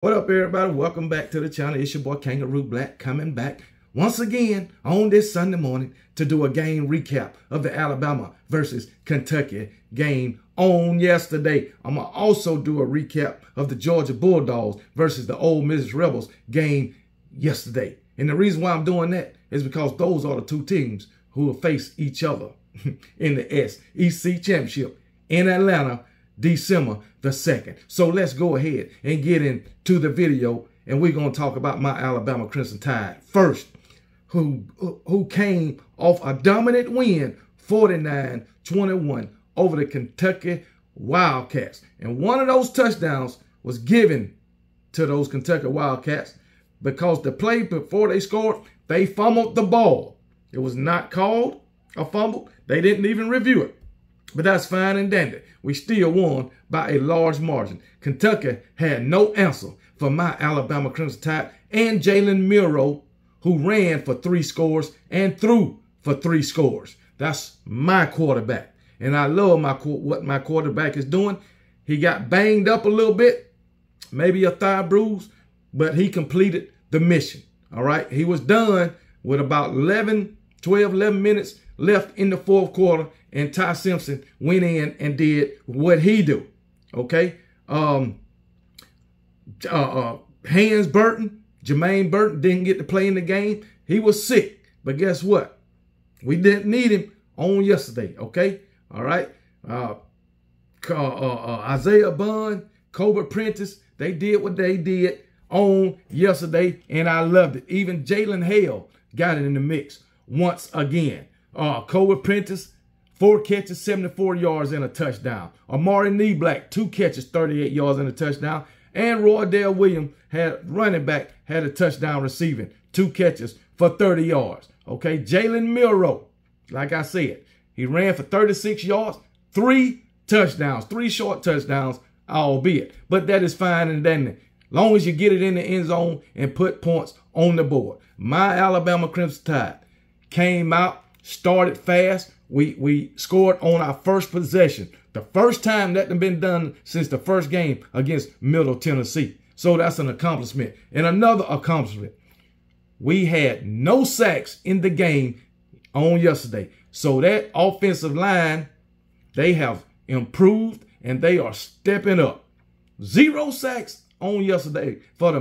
What up, everybody? Welcome back to the channel. It's your boy Kangaroo Black coming back once again on this Sunday morning to do a game recap of the Alabama versus Kentucky game on yesterday. I'm going to also do a recap of the Georgia Bulldogs versus the Ole Miss Rebels game yesterday. And the reason why I'm doing that is because those are the two teams who will face each other in the SEC Championship in Atlanta December the 2nd. So let's go ahead and get into the video, and we're going to talk about my Alabama Crimson Tide first, who came off a dominant win, 49-21 over the Kentucky Wildcats. And one of those touchdowns was given to those Kentucky Wildcats because the play before they scored, they fumbled the ball. It was not called a fumble. They didn't even review it. But that's fine and dandy. We still won by a large margin. Kentucky had no answer for my Alabama Crimson Tide and Jalen Milroe, who ran for 3 scores and threw for 3 scores. That's my quarterback. And I love what my quarterback is doing. He got banged up a little bit, maybe a thigh bruise, but he completed the mission. All right. He was done with about 11 minutes left in the fourth quarter, and Ty Simpson went in and did what he do. Okay. Hans Burton, Jermaine Burton didn't get to play in the game. He was sick. But guess what? We didn't need him on yesterday. Okay. All right. Isaiah Bond, Colbert Prentice, they did what they did on yesterday, and I loved it. Even Jalen Hale got it in the mix once again. Colbert Prentice, 4 catches, 74 yards and a touchdown. Amari Neblack, 2 catches, 38 yards and a touchdown. And Roydell Williams, running back, had a touchdown receiving, 2 catches for 30 yards. Okay, Jalen Milroe, like I said, he ran for 36 yards, 3 touchdowns, 3 short touchdowns, albeit. But that is fine and dandy, long as you get it in the end zone and put points on the board. My Alabama Crimson Tide came out, started fast. We scored on our first possession. The first time that had been done since the first game against Middle Tennessee. So that's an accomplishment. And another accomplishment, we had no sacks in the game on yesterday. So that offensive line, they have improved and they are stepping up. 0 sacks on yesterday for the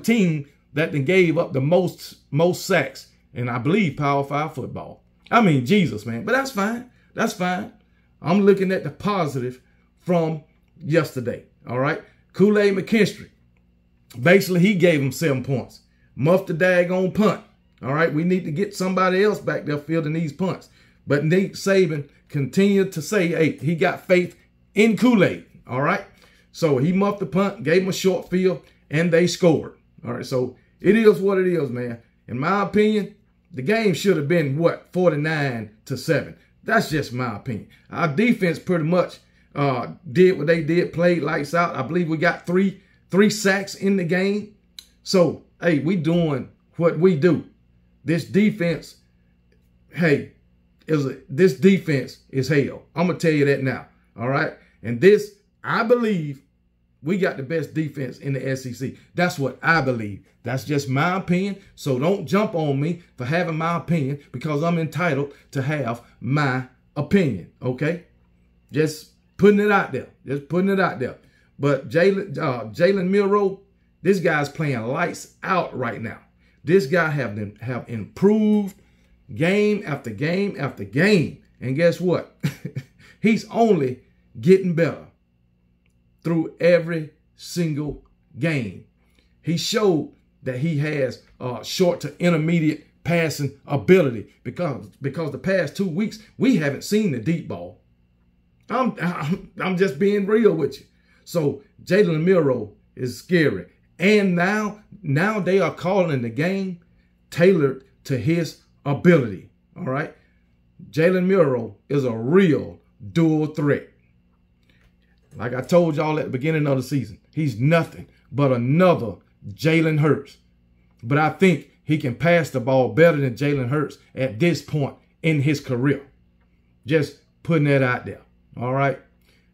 team that then gave up the most sacks, and I believe Power 5 football. I mean, Jesus, man. But that's fine. That's fine. I'm looking at the positive from yesterday. All right. Kool-Aid McKinstry. Basically, he gave him 7 points. Muffed the daggone punt. All right. We need to get somebody else back there fielding these punts. But Nate Saban continued to say, hey, he got faith in Kool-Aid. All right. So he muffed the punt, gave him a short field, and they scored. All right, so it is what it is, man. In my opinion, the game should have been, what, 49-7. That's just my opinion. Our defense pretty much did what they did, played lights out. I believe we got three sacks in the game. So, hey, we doing what we do. This defense, hey, this defense is hell. I'm going to tell you that now, all right? And this, I believe, we got the best defense in the SEC. That's what I believe. That's just my opinion. So don't jump on me for having my opinion, because I'm entitled to have my opinion, okay? Just putting it out there. Just putting it out there. But Jalen Milroe, this guy's playing lights out right now. This guy have improved game after game after game. And guess what? He's only getting better through every single game. He showed that he has short to intermediate passing ability because the past 2 weeks we haven't seen the deep ball. I'm just being real with you. So Jalen Milroe is scary, and now they are calling the game tailored to his ability. All right, Jalen Milroe is a real dual threat. Like I told y'all at the beginning of the season, he's nothing but another Jalen Hurts. But I think he can pass the ball better than Jalen Hurts at this point in his career. Just putting that out there. All right.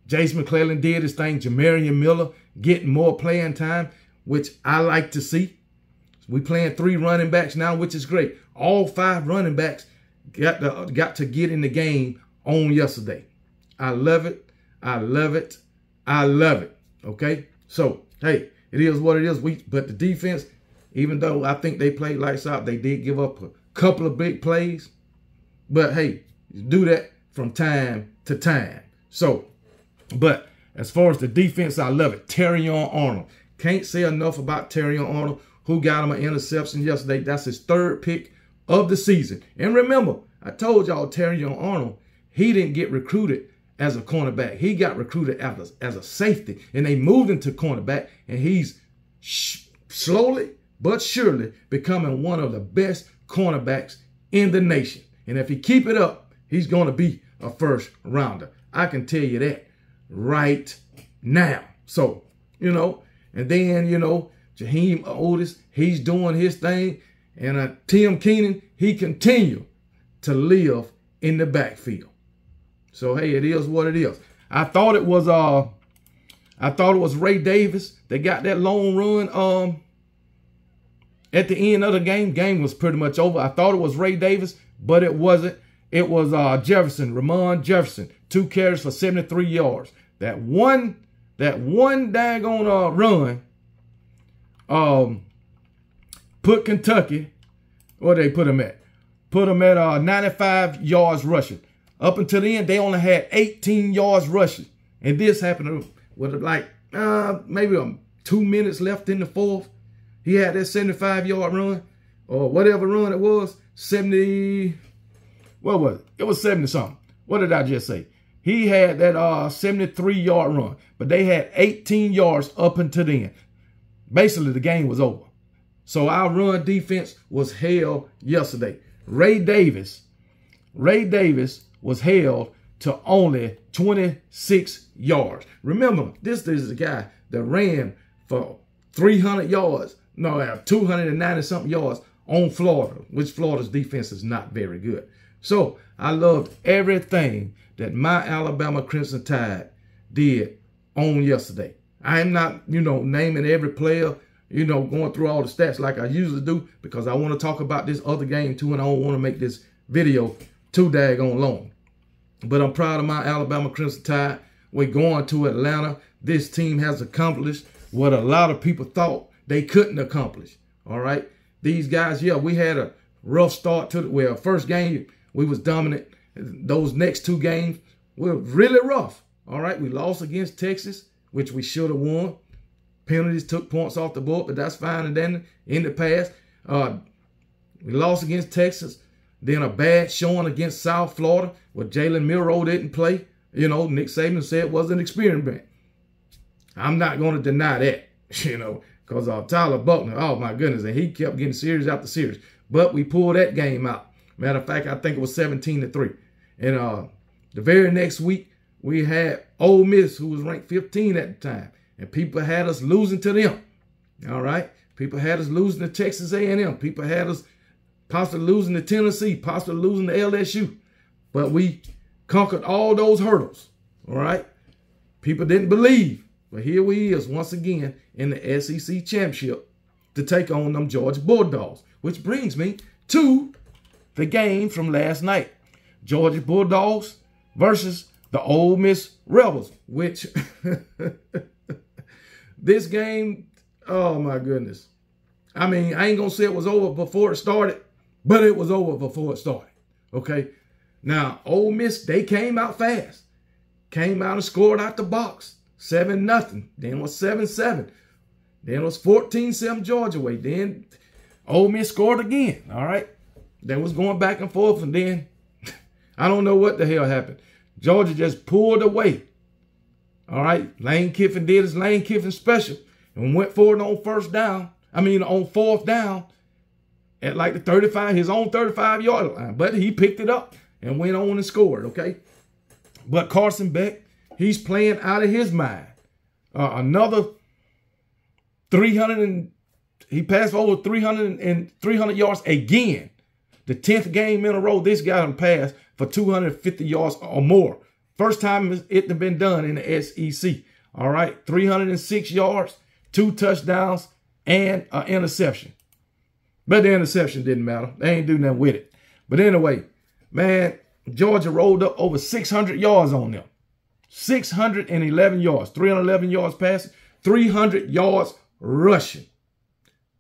Jason McClellan did his thing. Jamarian Miller getting more playing time, which I like to see. We playing 3 running backs now, which is great. All 5 running backs got to get in the game on yesterday. I love it. I love it. I love it. Okay? So, hey, it is what it is. But the defense, even though I think they played lights out, they did give up a couple of big plays. But, hey, you do that from time to time. So, but as far as the defense, I love it. Terrion Arnold. Can't say enough about Terrion Arnold, who got him an interception yesterday. That's his 3rd pick of the season. And remember, I told y'all Terrion Arnold, he didn't get recruited as a cornerback. He got recruited as a safety, and they moved him to cornerback, and he's slowly but surely becoming one of the best cornerbacks in the nation. And if he keep it up, he's going to be a 1st rounder. I can tell you that right now. So, you know, and then, you know, Jaheim Otis, he's doing his thing. And Tim Keenan, he continue to live in the backfield. So, hey, it is what it is. I thought it was Ray Davis that got that long run at the end of the game. Game was pretty much over. I thought it was Ray Davis, but it wasn't. It was Ramon Jefferson, 2 carries for 73 yards. That one daggone run put Kentucky, where they put them at? Put them at 95 yards rushing. Up until the end, they only had 18 yards rushing. And this happened with like maybe 2 minutes left in the 4th. He had that 75-yard run, or whatever run it was, 70, what was it? It was 70-something. What did I just say? He had that 73-yard run, but they had 18 yards up until the end. Basically, the game was over. So our run defense was held yesterday. Ray Davis was held to only 26 yards. Remember, this is the guy that ran for 300 yards. No, 290-something yards on Florida, which Florida's defense is not very good. So I loved everything that my Alabama Crimson Tide did on yesterday. I am not, you know, naming every player, you know, going through all the stats like I usually do, because I want to talk about this other game too, and I don't want to make this video too daggone long. But I'm proud of my Alabama Crimson Tide. We're going to Atlanta. This team has accomplished what a lot of people thought they couldn't accomplish. All right. These guys, yeah, we had a rough start to the first game. We was dominant. Those next 2 games were really rough. All right. We lost against Texas, which we should have won. Penalties took points off the board, but that's fine. And then in the past, we lost against Texas. Then a bad showing against South Florida, where Jalen Milroe didn't play. You know, Nick Saban said it was an experiment. I'm not going to deny that, you know, because Tyler Buchner, oh my goodness, and he kept getting series after series. But we pulled that game out. Matter of fact, I think it was 17-3. And the very next week, we had Ole Miss, who was ranked 15 at the time. And people had us losing to them. All right? People had us losing to Texas A&M. People had us possibly losing to Tennessee, possibly losing to LSU. But we conquered all those hurdles. All right? People didn't believe. But here we is once again in the SEC Championship to take on them Georgia Bulldogs. Which brings me to the game from last night. Georgia Bulldogs versus the Ole Miss Rebels. Which, this game, oh my goodness. I mean, I ain't going to say it was over before it started, but it was over before it started. Okay? Now, Ole Miss, they came out fast. Came out and scored out the box. 7-0. Then it was 7-7. Then it was 14-7 Georgia way. Then Ole Miss scored again. All right? They was going back and forth, and then I don't know what the hell happened. Georgia just pulled away. All right? Lane Kiffin did his Lane Kiffin special and went for it on on 4th down at like the 35, his own 35-yard line. But he picked it up and went on and scored, okay? But Carson Beck, he's playing out of his mind. Another 300, he passed for over 300 yards again. The 10th game in a row, this guy done passed for 250 yards or more First time it had been done in the SEC. All right, 306 yards, 2 touchdowns, and an interception. But the interception didn't matter. They ain't do nothing with it. But anyway, man, Georgia rolled up over 600 yards on them. 611 yards, 311 yards passing, 300 yards rushing.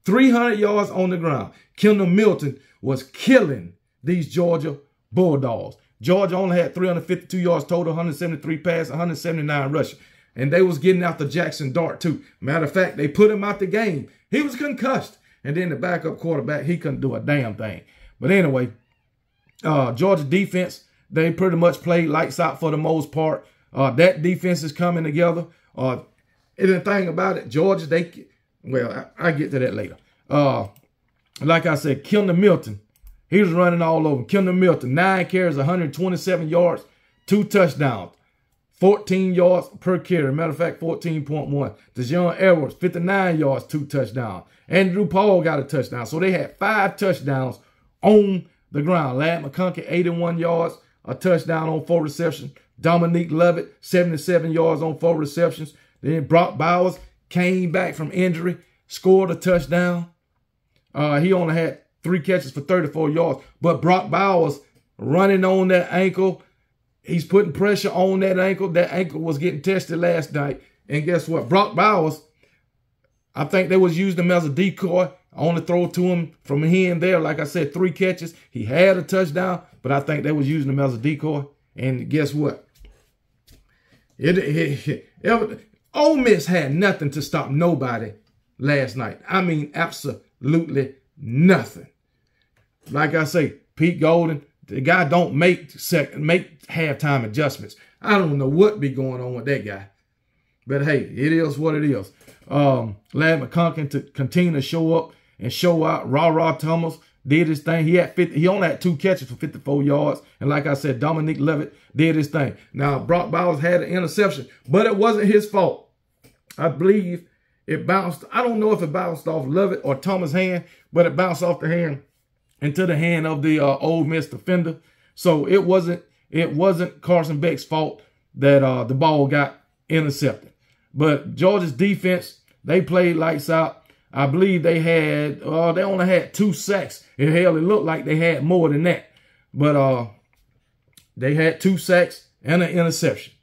300 yards on the ground. Kendall Milton was killing these Georgia Bulldogs. Georgia only had 352 yards total, 173 passing, 179 rushing. And they was getting after Jackson Dart too. Matter of fact, they put him out the game. He was concussed. And then the backup quarterback, he couldn't do a damn thing. But anyway, Georgia defense, they pretty much played lights out for the most part. That defense is coming together. And the thing about it, Georgia, I get to that later. Like I said, Kendall Milton, he was running all over. Kendall Milton, 9 carries, 127 yards, 2 touchdowns, 14 yards per carry. Matter of fact, 14.1. Dejon Edwards, 59 yards, 2 touchdowns. Andrew Paul got a touchdown. So they had 5 touchdowns on the ground. Ladd McConkey, 81 yards, a touchdown on 4 receptions. Dominique Lovett, 77 yards on 4 receptions. Then Brock Bowers came back from injury, scored a touchdown. He only had 3 catches for 34 yards. But Brock Bowers running on that ankle. He's putting pressure on that ankle. That ankle was getting tested last night. And guess what? Brock Bowers, I think they was using him as a decoy. I only throw to him from here and there. Like I said, 3 catches. He had a touchdown, but I think they was using him as a decoy. And guess what? Ole Miss had nothing to stop nobody last night. I mean, absolutely nothing. Like I say, Pete Golden, the guy don't make halftime adjustments. I don't know what be going on with that guy. But hey, it is what it is. Ladd McConkey to continue to show up and show out. Ra Thomas did his thing. He only had 2 catches for 54 yards. And like I said, Dominique Lovett did his thing. Now, Brock Bowers had an interception, but it wasn't his fault. I believe it bounced. I don't know if it bounced off Lovett or Thomas' hand, but it bounced off the hand into the hand of the Ole Miss defender. So it wasn't Carson Beck's fault that the ball got intercepted. But Georgia's defense, they played lights out. I believe they only had 2 sacks. Hell, it looked like they had more than that. But they had 2 sacks and an interception.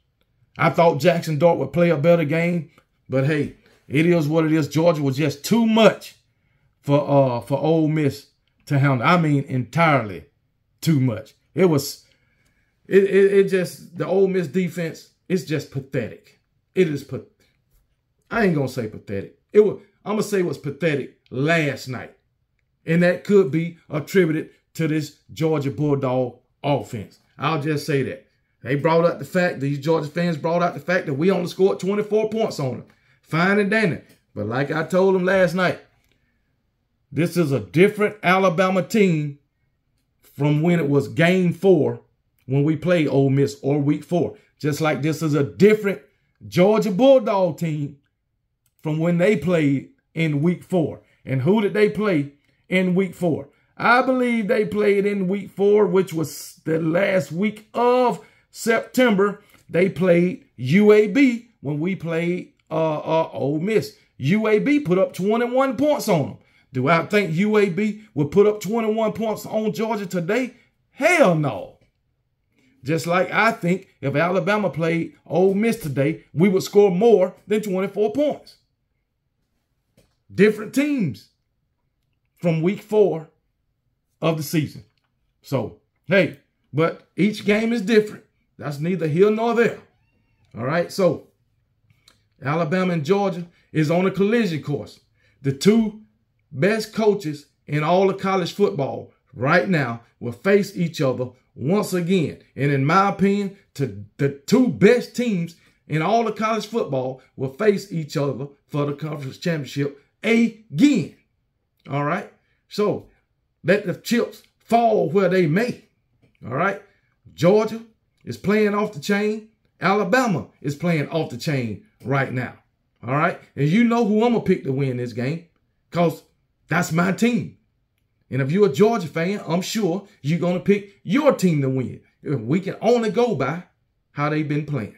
I thought Jackson Dart would play a better game, but hey, it is what it is. Georgia was just too much for Ole Miss to handle. I mean, entirely too much. It just, the Ole Miss defense is just pathetic. It is I ain't gonna say pathetic. I'm gonna say it was pathetic last night. And that could be attributed to this Georgia Bulldog offense. I'll just say that. These Georgia fans brought out the fact that we only scored 24 points on them. Fine and dandy. But like I told them last night, this is a different Alabama team from when it was game 4 when we played Ole Miss, or week 4. Just like this is a different Georgia Bulldog team from when they played in week 4. And who did they play in week 4? I believe they played in week 4, which was the last week of September. They played UAB when we played Ole Miss. UAB put up 21 points on them. Do I think UAB would put up 21 points on Georgia today? Hell no. Just like I think if Alabama played Ole Miss today, we would score more than 24 points. Different teams from week 4 of the season. So, hey, but each game is different. That's neither here nor there. All right, so Alabama and Georgia is on a collision course. The 2 best coaches in all of college football right now will face each other once again. And in my opinion, the 2 best teams in all of college football will face each other for the conference championship again. All right. So let the chips fall where they may. All right. Georgia is playing off the chain. Alabama is playing off the chain right now. All right. And you know who I'm going to pick to win this game, because that's my team. And if you're a Georgia fan, I'm sure you're going to pick your team to win. We can only go by how they've been playing.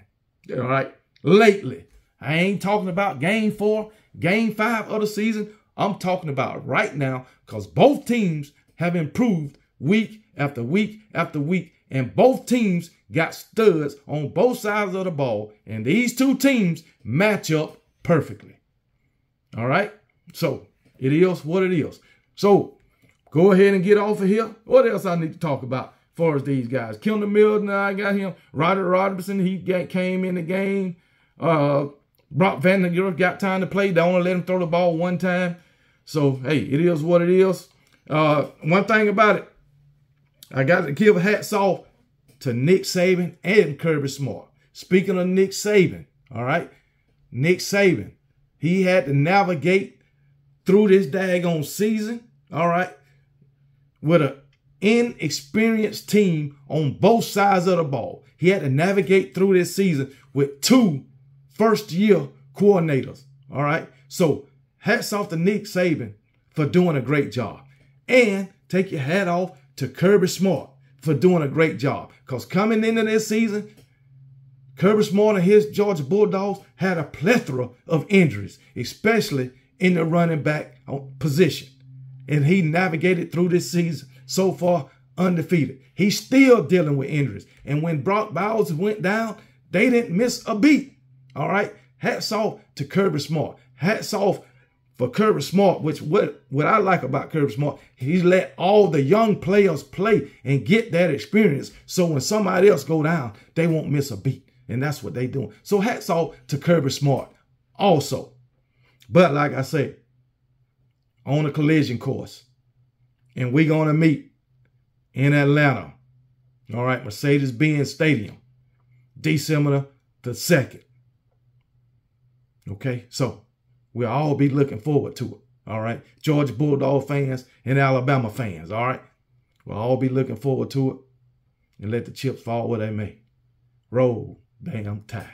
All right. Lately. I ain't talking about game 4, game 5 of the season. I'm talking about right now, because both teams have improved week after week after week. And both teams got studs on both sides of the ball. And these two teams match up perfectly. All right. So it is what it is. So go ahead and get off of here. What else I need to talk about as far as these guys? Kendall Milton, I got him. Ryder Robinson, he came in the game. Brock Vandagriff got time to play. They only let him throw the ball one time. So, hey, it is what it is. One thing about it, I got to give hats off to Nick Saban and Kirby Smart. Speaking of Nick Saban, all right, Nick Saban, he had to navigate through this daggone season, all right, with an inexperienced team on both sides of the ball. He had to navigate through this season with 2 first-year coordinators, all right? So hats off to Nick Saban for doing a great job. And take your hat off to Kirby Smart for doing a great job. Because coming into this season, Kirby Smart and his Georgia Bulldogs had a plethora of injuries, especially in the running back position. And he navigated through this season so far undefeated. He's still dealing with injuries. And when Brock Bowers went down, they didn't miss a beat. All right. Hats off to Kirby Smart. Hats off for Kirby Smart, which what I like about Kirby Smart, he's let all the young players play and get that experience. So when somebody else go down, they won't miss a beat. And that's what they doing. So hats off to Kirby Smart also. But like I said, on a collision course, and we're going to meet in Atlanta. All right. Mercedes-Benz Stadium, December the 2nd. Okay, so we'll all be looking forward to it, all right? Georgia Bulldog fans and Alabama fans, all right? We'll all be looking forward to it, and let the chips fall where they may. Roll damn Tide.